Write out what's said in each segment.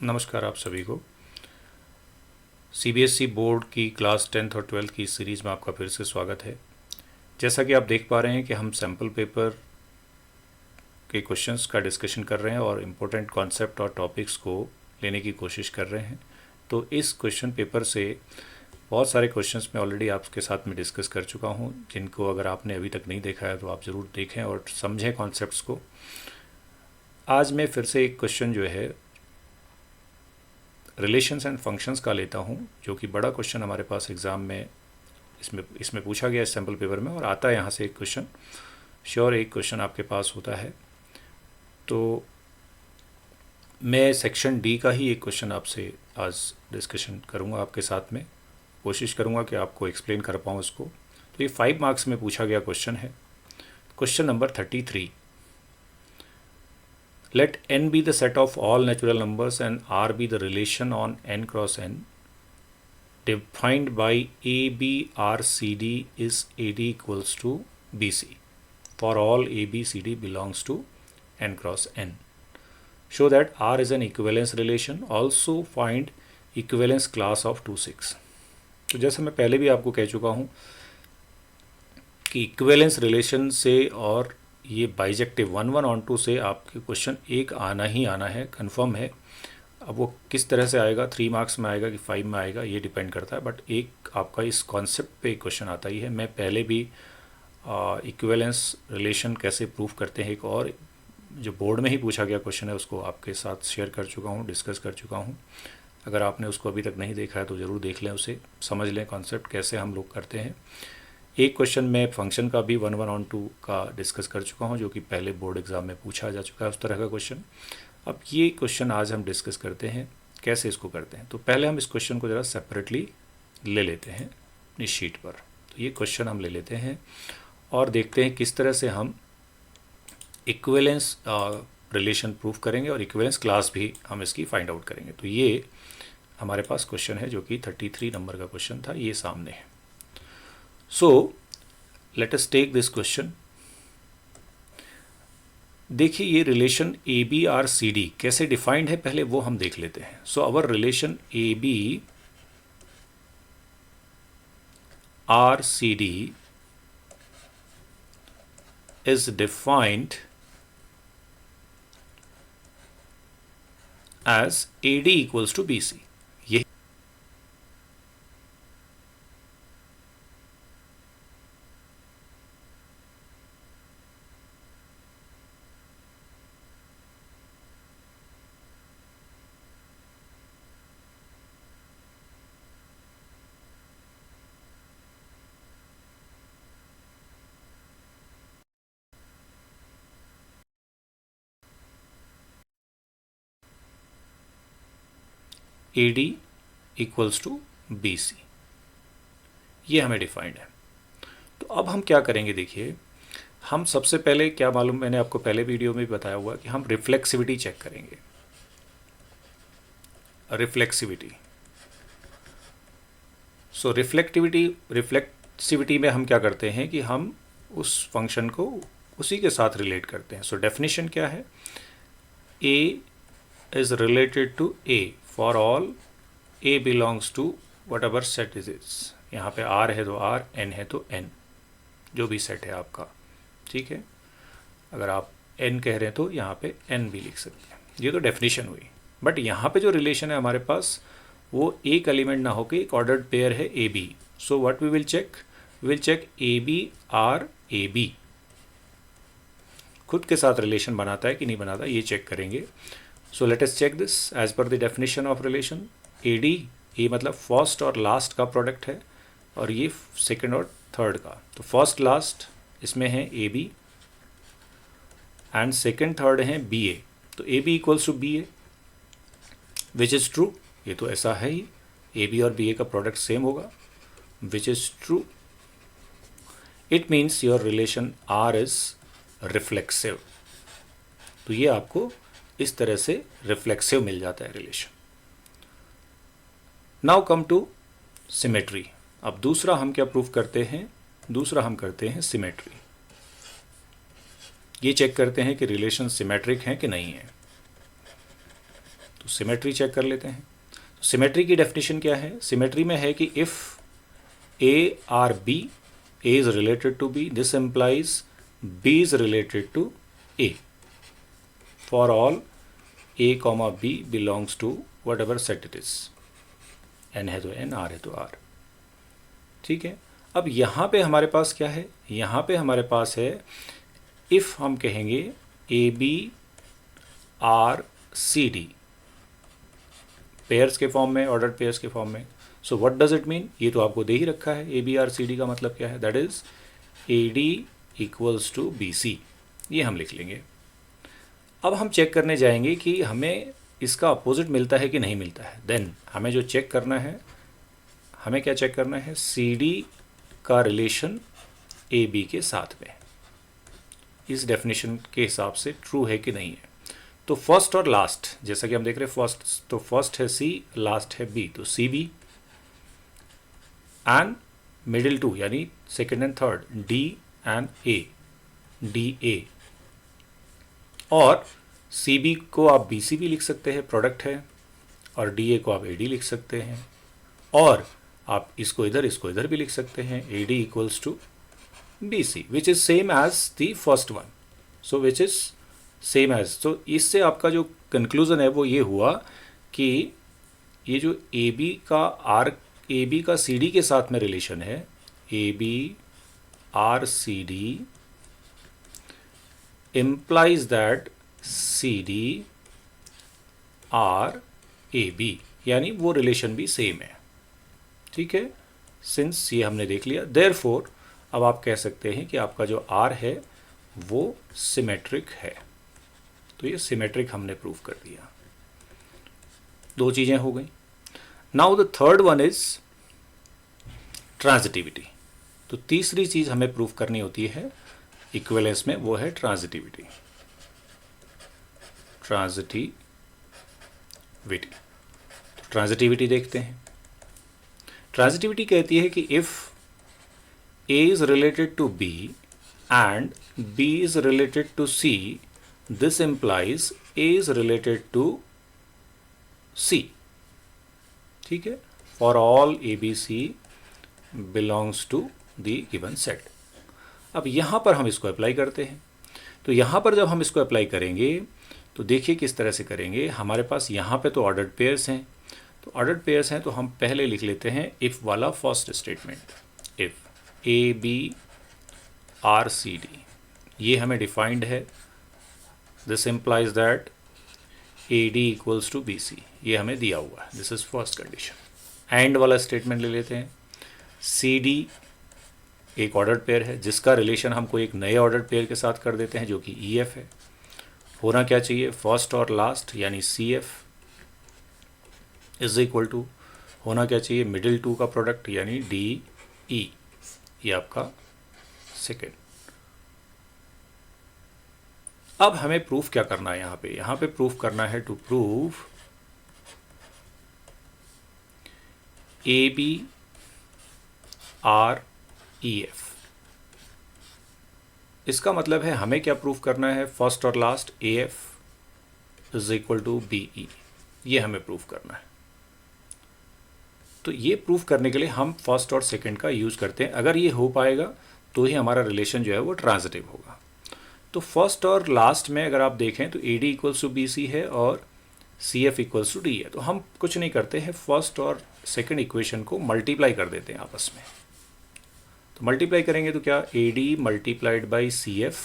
नमस्कार आप सभी को। सीबीएसई बोर्ड की क्लास 10th और 12th की सीरीज़ में आपका फिर से स्वागत है। जैसा कि आप देख पा रहे हैं कि हम सैम्पल पेपर के क्वेश्चंस का डिस्कशन कर रहे हैं और इम्पोर्टेंट कॉन्सेप्ट और टॉपिक्स को लेने की कोशिश कर रहे हैं। तो इस क्वेश्चन पेपर से बहुत सारे क्वेश्चंस मैं ऑलरेडी आपके साथ में डिस्कस कर चुका हूं, जिनको अगर आपने अभी तक नहीं देखा है तो आप ज़रूर देखें और समझें कॉन्सेप्ट्स को। आज मैं फिर से एक क्वेश्चन जो है रिलेशंस एंड फंक्शंस का लेता हूं, जो कि बड़ा क्वेश्चन हमारे पास एग्ज़ाम में इसमें पूछा गया इस सैम्पल पेपर में, और आता है यहाँ से एक क्वेश्चन। श्योर एक क्वेश्चन आपके पास होता है। तो मैं सेक्शन डी का ही एक क्वेश्चन आपसे आज डिस्कशन करूँगा आपके साथ में। कोशिश करूँगा कि आपको एक्सप्लेन कर पाऊँ इसको। तो ये 5 मार्क्स में पूछा गया क्वेश्चन है। Question number 33। Let n be the set of all natural numbers and r be the relation on n cross n defined by ABRCD is AD equals to BC for all ABCD belongs to n cross n. Show that R is an equivalence relation. Also find equivalence class of 2 6. तो जैसे मैं पहले भी आपको कह चुका हूँ कि इक्विवेलेंस रिलेशन से और ये बाइजेक्टिव 1 1 ऑन 2 से आपके क्वेश्चन एक आना ही आना है, कंफर्म है। अब वो किस तरह से आएगा, 3 मार्क्स में आएगा कि 5 में आएगा, ये डिपेंड करता है, बट एक आपका इस कॉन्सेप्ट पे क्वेश्चन आता ही है। मैं पहले भी इक्विवेलेंस रिलेशन कैसे प्रूफ करते हैं एक और जो बोर्ड में ही पूछा गया क्वेश्चन है उसको आपके साथ शेयर कर चुका हूँ, डिस्कस कर चुका हूँ। अगर आपने उसको अभी तक नहीं देखा है तो ज़रूर देख लें, उसे समझ लें कॉन्सेप्ट कैसे हम लोग करते हैं। एक क्वेश्चन मैं फंक्शन का भी 1 1 ऑन 2 का डिस्कस कर चुका हूँ, जो कि पहले बोर्ड एग्ज़ाम में पूछा जा चुका है उस तरह का क्वेश्चन। अब ये क्वेश्चन आज हम डिस्कस करते हैं कैसे इसको करते हैं। तो पहले हम इस क्वेश्चन को ज़रा सेपरेटली ले लेते हैं अपनी शीट पर। तो ये क्वेश्चन हम ले लेते हैं और देखते हैं किस तरह से हम इक्विवेलेंस रिलेशन प्रूफ करेंगे और इक्विवेलेंस क्लास भी हम इसकी फाइंड आउट करेंगे। तो ये हमारे पास क्वेश्चन है जो कि 33 नंबर का क्वेश्चन था, ये सामने है। So let us take this question. देखिए ये relation A B R C D कैसे डिफाइंड है, पहले वो हम देख लेते हैं। So our relation A B R C D is defined as A D equals to B C. A D equals to B C, ये हमें डिफाइंड है। तो अब हम क्या करेंगे, देखिए हम सबसे पहले क्या मालूम, मैंने आपको पहले वीडियो में भी बताया हुआ कि हम रिफ्लेक्सिविटी चेक करेंगे। रिफ्लेक्सिविटी, सो रिफ्लेक्सिविटी में हम क्या करते हैं कि हम उस फंक्शन को उसी के साथ रिलेट करते हैं। सो डेफिनेशन क्या है, A is related to A for all A belongs to what ever is is इज। यहाँ पे आर है तो आर, एन है तो एन, जो भी सेट है आपका, ठीक है। अगर आप एन कह रहे हैं तो यहाँ पे एन भी लिख सकते हैं। ये तो डेफिनेशन हुई, बट यहाँ पे जो रिलेशन है हमारे पास वो एक एलिमेंट ना होकर एक ऑर्डर्ड पेयर है A B. So what we will check A B R A B खुद के साथ रिलेशन बनाता है कि नहीं बनाता, ये चेक करेंगे। So let us check this as per the definition of relation. A D, A मतलब फर्स्ट और लास्ट का प्रोडक्ट है और ये सेकंड और थर्ड का। तो फर्स्ट लास्ट इसमें है A B and second third है बी ए। तो A B equals to B A which is true, ये तो ऐसा है ही, ए बी और बी ए का प्रोडक्ट सेम होगा, which is true. It means your relation R is reflexive. तो ये आपको इस तरह से रिफ्लेक्सिव मिल जाता है relation. Now come to symmetry. अब दूसरा हम क्या प्रूफ करते हैं, दूसरा हम करते हैं सिमेट्री। ये चेक करते हैं कि रिलेशन सिमेट्रिक हैं कि नहीं है। तो सिमेट्री चेक कर लेते हैं। तो सिमेट्री की डेफिनेशन क्या है? सिमेट्री में है कि if A R B, A is related to B, this implies B is related to A for all A comma B belongs to what ever set it is. N है तो N, are है तो are. ठीक है, अब यहाँ पे हमारे पास क्या है? यहाँ पे हमारे पास है इफ़ हम कहेंगे A B R C D pairs के फॉर्म में, ऑर्डर्ड पेयर्स के फॉर्म में। So what does it mean? ये तो आपको दे ही रखा है। A B R C D का मतलब क्या है? That is A D equals to B C. ये हम लिख लेंगे। अब हम चेक करने जाएंगे कि हमें इसका अपोजिट मिलता है कि नहीं मिलता है। देन हमें जो चेक करना है, हमें क्या चेक करना है? सी डी का रिलेशन ए बी के साथ में इस डेफिनेशन के हिसाब से ट्रू है कि नहीं है। तो फर्स्ट और लास्ट, जैसा कि हम देख रहे हैं, फर्स्ट तो फर्स्ट है सी, लास्ट है बी, तो C B, and middle two यानी second and third D and A, D A. और सी बी को आप बी सी भी लिख सकते हैं, प्रोडक्ट है, और डी ए को आप ए डी लिख सकते हैं, और आप इसको इधर भी लिख सकते हैं, A D equals to B C, which is same as the first one. So which is same as, तो इससे आपका जो कंक्लूजन है वो ये हुआ कि ये जो ए बी का सी डी के साथ में रिलेशन है, A B R C D implies that C D R A B, यानी वो रिलेशन भी सेम है। ठीक है, सिंस ये हमने देख लिया, देयरफॉर अब आप कह सकते हैं कि आपका जो आर है वो सिमेट्रिक है। तो ये सिमेट्रिक हमने प्रूव कर दिया। दो चीज़ें हो गई। Now the third one is transitivity. तो तीसरी चीज़ हमें प्रूव करनी होती है इक्विवेलेंस में, वो है ट्रांजिटिविटी। तो ट्रांजिटिविटी देखते हैं। ट्रांजिटिविटी कहती है कि if A is related to B and B is related to C, this implies A is related to C. ठीक है, for all ABC belongs to the given set. अब यहाँ पर हम इसको अप्लाई करते हैं। तो यहाँ पर जब हम इसको अप्लाई करेंगे तो देखिए किस तरह से करेंगे। हमारे पास यहाँ पे तो ऑर्डर्ड पेयर्स हैं, तो ऑर्डर्ड पेयर्स हैं तो हम पहले लिख लेते हैं इफ़ वाला first statement, if A B R C D, ये हमें डिफाइंड है। This implies that AD equals to BC, ये हमें दिया हुआ है। This is first condition. And वाला स्टेटमेंट ले लेते हैं। CD एक ऑर्डर्ड पेयर है जिसका रिलेशन हमको एक नए ऑर्डर्ड पेयर के साथ कर देते हैं जो कि EF है। होना क्या चाहिए? फर्स्ट और लास्ट यानी CF इज इक्वल टू होना क्या चाहिए? मिडिल टू का प्रोडक्ट यानी DE, ये आपका सेकेंड। अब हमें प्रूफ क्या करना है यहाँ पे प्रूफ करना है to prove A B R E F. इसका मतलब है हमें क्या प्रूफ करना है? फर्स्ट और लास्ट A F is equal to B E, ये हमें प्रूफ करना है। तो ये प्रूफ करने के लिए हम फर्स्ट और सेकंड का यूज करते हैं। अगर ये हो पाएगा तो ही हमारा रिलेशन जो है वो ट्रांजिटिव होगा। तो फर्स्ट और लास्ट में अगर आप देखें तो A D equals to B C है और C F equals to D है। तो हम कुछ नहीं करते हैं, फर्स्ट और सेकंड इक्वेशन को मल्टीप्लाई कर देते हैं आपस में। तो मल्टीप्लाई करेंगे तो क्या? A D multiplied by C F,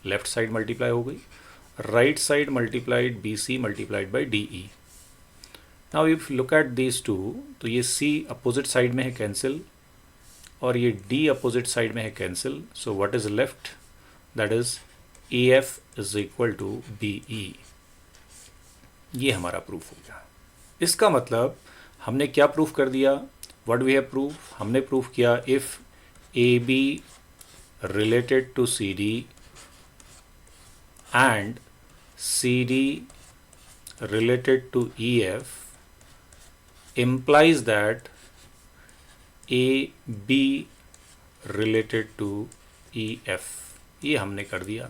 left side multiply हो गई, right side multiplied B C multiplied by D E. Now if look at this two, तो ये सी अपोजिट साइड में है कैंसिल, और ये डी अपोजिट साइड में है cancel. So what is left? That is EF is equal to BE। ये हमारा प्रूफ हो गया। इसका मतलब हमने क्या प्रूफ कर दिया? What we have proof? हमने प्रूफ किया if AB related to CD and CD related to EF implies that AB related to EF। ये हमने कर दिया।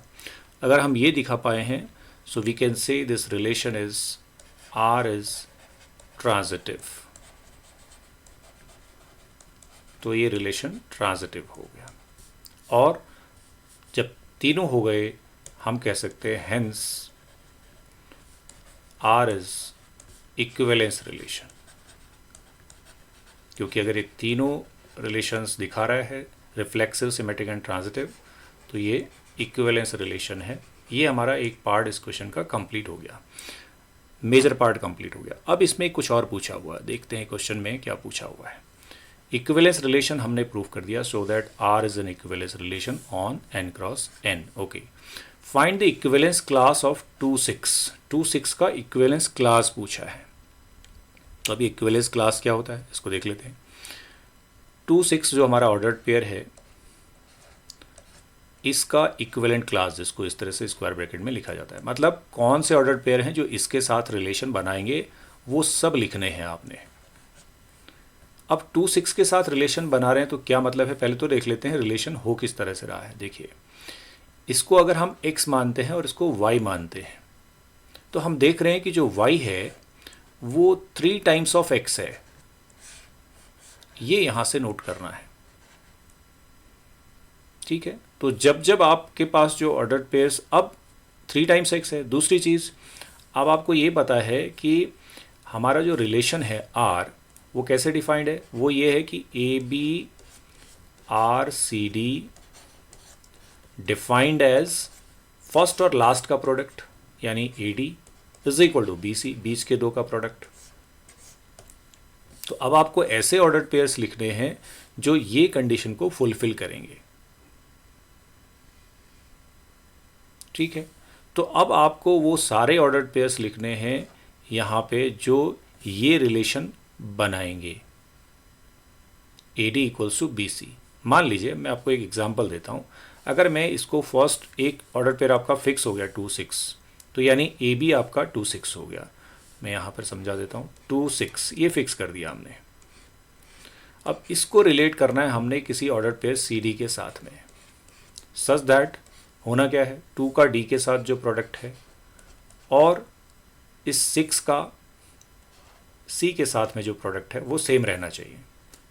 अगर हम ये दिखा पाए हैं, so we can say this relation is R is transitive, तो ये रिलेशन ट्रांजिटिव हो गया। और जब तीनों हो गए हम कह सकते हैं hence R is equivalence relation, क्योंकि अगर ये तीनों रिलेशंस दिखा रहा है रिफ्लेक्सिव, सिमेट्रिक एंड ट्रांजिटिव, तो ये इक्विवेलेंस रिलेशन है। ये हमारा एक पार्ट इस क्वेश्चन का कंप्लीट हो गया, मेजर पार्ट कंप्लीट हो गया। अब इसमें कुछ और पूछा हुआ है, देखते हैं क्वेश्चन में क्या पूछा हुआ है। इक्विवेलेंस रिलेशन हमने प्रूव कर दिया, so that R is an equivalence relation on n cross n। Okay, find the equivalence class of 2,6। 2,6 का इक्विवेलेंस क्लास पूछा है। तो अभी इक्विवेलेंस क्लास क्या होता है इसको देख लेते हैं। 2,6 जो हमारा ऑर्डर्ड पेयर है, इसका इक्विवेलेंट क्लास, जिसको इस तरह से स्क्वायर ब्रैकेट में लिखा जाता है, मतलब कौन से ऑर्डर्ड पेयर हैं जो इसके साथ रिलेशन बनाएंगे, वो सब लिखने हैं आपने। अब 2,6 के साथ रिलेशन बना रहे हैं तो क्या मतलब है, पहले तो देख लेते हैं रिलेशन हो किस तरह से रहा है। देखिए, इसको अगर हम x मानते हैं और इसको y मानते हैं, तो हम देख रहे हैं कि जो y है वो 3 टाइम्स ऑफ x है। ये यहां से नोट करना है, ठीक है। तो जब जब आपके पास जो ऑर्डर्ड पेयर्स अब 3 टाइम्स x है। दूसरी चीज़, अब आपको ये पता है कि हमारा जो रिलेशन है R, वो कैसे डिफाइंड है, वो ये है कि ABRCD डिफाइंड एज फर्स्ट और लास्ट का प्रोडक्ट, यानी AD is equal to BC, बीच के दो का प्रोडक्ट। तो अब आपको ऐसे ऑर्डर्ड पेयर्स लिखने हैं जो ये कंडीशन को फुलफिल करेंगे, ठीक है। तो अब आपको वो सारे ऑर्डर्ड पेयर्स लिखने हैं यहाँ पे जो ये रिलेशन बनाएंगे, AD इक्वल्स टू BC। मान लीजिए, मैं आपको एक एग्जांपल देता हूँ। अगर मैं इसको फर्स्ट, एक ऑर्डर पेयर आपका फिक्स हो गया 2,6, तो यानी AB आपका 2,6 हो गया। मैं यहाँ पर समझा देता हूँ, 2,6 ये फिक्स कर दिया हमने। अब इसको रिलेट करना है हमने किसी ऑर्डर पेयर CD के साथ में, सच दैट होना क्या है, 2 का D के साथ जो प्रोडक्ट है और इस 6 का C के साथ में जो प्रोडक्ट है वो सेम रहना चाहिए।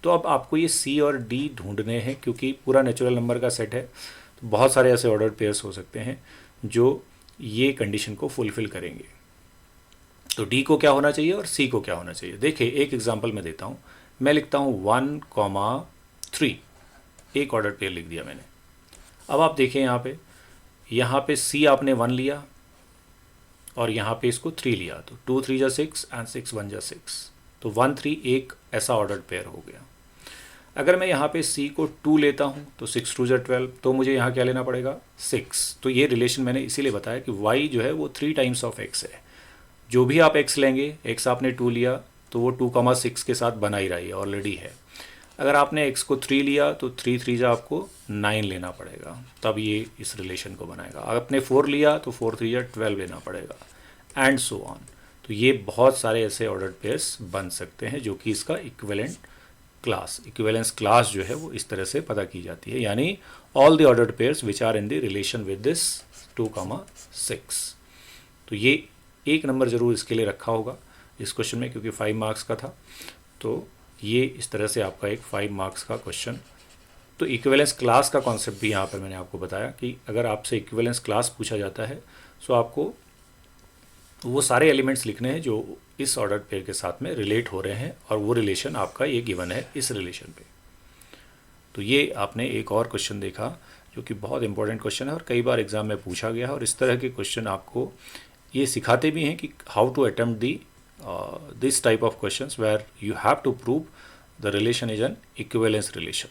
तो अब आपको ये C और D ढूंढने हैं, क्योंकि पूरा नेचुरल नंबर का सेट है, तो बहुत सारे ऐसे ऑर्डर पेयर्स हो सकते हैं जो ये कंडीशन को फुलफिल करेंगे। तो D को क्या होना चाहिए और C को क्या होना चाहिए। देखिए, एक एग्जांपल मैं देता हूँ। मैं लिखता हूँ 1,3, एक ऑर्डर पेयर लिख दिया मैंने। अब आप देखिए यहाँ पे C आपने 1 लिया और यहाँ पे इसको 3 लिया, तो 2 3 जा 6 एंड 6 1 जा 6, तो 1 3 एक ऐसा ऑर्डर्ड पेयर हो गया। अगर मैं यहाँ पे C को 2 लेता हूँ तो 6 2 जा 12, तो मुझे यहाँ क्या लेना पड़ेगा 6। तो ये रिलेशन मैंने इसीलिए बताया कि y जो है वो 3 टाइम्स ऑफ x है। जो भी आप x लेंगे, x आपने 2 लिया तो वो 2,6 के साथ बना ही रही है, ऑलरेडी है। अगर आपने x को 3 लिया तो 3 3 जा आपको 9 लेना पड़ेगा, तब ये इस रिलेशन को बनाएगा। अगर आपने 4 लिया तो 4 3 जा 12 लेना पड़ेगा, एंड सो ऑन। तो ये बहुत सारे ऐसे ऑर्डर्ड पेयर्स बन सकते हैं जो कि इसका इक्विवेलेंट क्लास, इक्विवेलेंस क्लास जो है वो इस तरह से पता की जाती है, यानी all the ordered pairs which are in the relation with this 2,6। तो ये एक नंबर ज़रूर इसके लिए रखा होगा इस क्वेश्चन में, क्योंकि 5 मार्क्स का था। तो ये इस तरह से आपका एक 5 मार्क्स का क्वेश्चन। तो इक्विवेलेंस क्लास का कॉन्सेप्ट भी यहाँ पर मैंने आपको बताया कि अगर आपसे इक्विवेलेंस क्लास पूछा जाता है तो आपको वो सारे एलिमेंट्स लिखने हैं जो इस ऑर्डर पेयर के साथ में रिलेट हो रहे हैं, और वो रिलेशन आपका ये गिवन है इस रिलेशन पे। तो ये आपने एक और क्वेश्चन देखा जो कि बहुत इंपॉर्टेंट क्वेश्चन है और कई बार एग्जाम में पूछा गया है, और इस तरह के क्वेश्चन आपको ये सिखाते भी हैं कि how to attempt the this type of questions where you have to prove the relation is an equivalence relation.